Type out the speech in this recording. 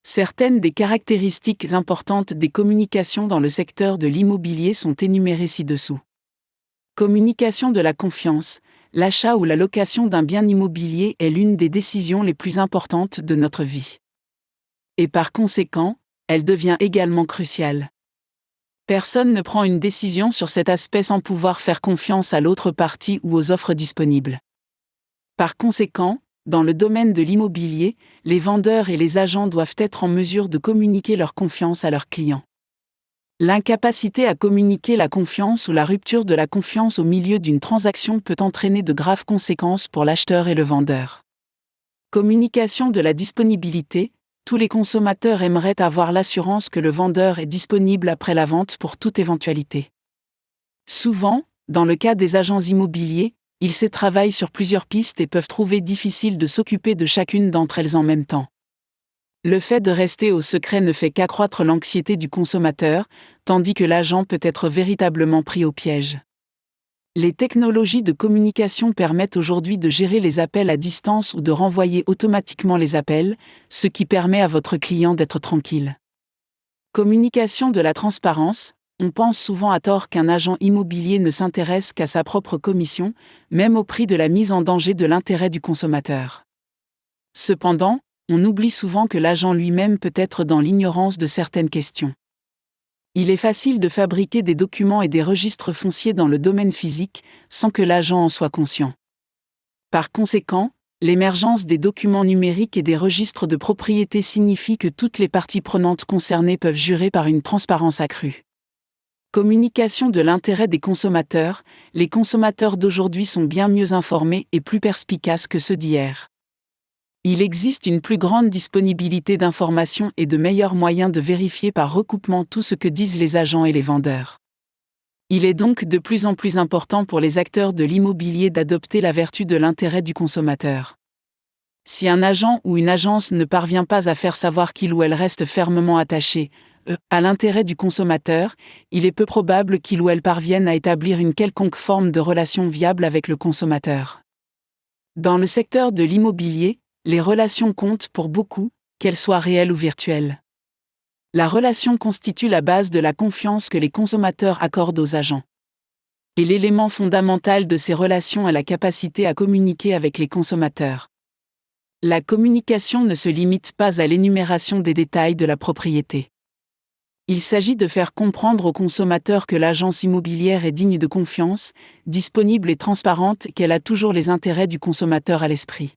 Certaines des caractéristiques importantes des communications dans le secteur de l'immobilier sont énumérées ci-dessous. Communication de la confiance. L'achat ou la location d'un bien immobilier est l'une des décisions les plus importantes de notre vie. Et par conséquent, elle devient également cruciale. Personne ne prend une décision sur cet aspect sans pouvoir faire confiance à l'autre partie ou aux offres disponibles. Par conséquent, dans le domaine de l'immobilier, les vendeurs et les agents doivent être en mesure de communiquer leur confiance à leurs clients. L'incapacité à communiquer la confiance ou la rupture de la confiance au milieu d'une transaction peut entraîner de graves conséquences pour l'acheteur et le vendeur. Communication de la disponibilité. Tous les consommateurs aimeraient avoir l'assurance que le vendeur est disponible après la vente pour toute éventualité. Souvent, dans le cas des agents immobiliers, ils travaillent sur plusieurs pistes et peuvent trouver difficile de s'occuper de chacune d'entre elles en même temps. Le fait de rester au secret ne fait qu'accroître l'anxiété du consommateur, tandis que l'agent peut être véritablement pris au piège. Les technologies de communication permettent aujourd'hui de gérer les appels à distance ou de renvoyer automatiquement les appels, ce qui permet à votre client d'être tranquille. Communication de la transparence. On pense souvent à tort qu'un agent immobilier ne s'intéresse qu'à sa propre commission, même au prix de la mise en danger de l'intérêt du consommateur. Cependant, on oublie souvent que l'agent lui-même peut être dans l'ignorance de certaines questions. Il est facile de fabriquer des documents et des registres fonciers dans le domaine physique, sans que l'agent en soit conscient. Par conséquent, l'émergence des documents numériques et des registres de propriété signifie que toutes les parties prenantes concernées peuvent jurer par une transparence accrue. Communication de l'intérêt des consommateurs. Les consommateurs d'aujourd'hui sont bien mieux informés et plus perspicaces que ceux d'hier. Il existe une plus grande disponibilité d'informations et de meilleurs moyens de vérifier par recoupement tout ce que disent les agents et les vendeurs. Il est donc de plus en plus important pour les acteurs de l'immobilier d'adopter la vertu de l'intérêt du consommateur. Si un agent ou une agence ne parvient pas à faire savoir qu'il ou elle reste fermement attaché à l'intérêt du consommateur, il est peu probable qu'il ou elle parvienne à établir une quelconque forme de relation viable avec le consommateur. Dans le secteur de l'immobilier, les relations comptent pour beaucoup, qu'elles soient réelles ou virtuelles. La relation constitue la base de la confiance que les consommateurs accordent aux agents. Et l'élément fondamental de ces relations est la capacité à communiquer avec les consommateurs. La communication ne se limite pas à l'énumération des détails de la propriété. Il s'agit de faire comprendre aux consommateurs que l'agence immobilière est digne de confiance, disponible et transparente, qu'elle a toujours les intérêts du consommateur à l'esprit.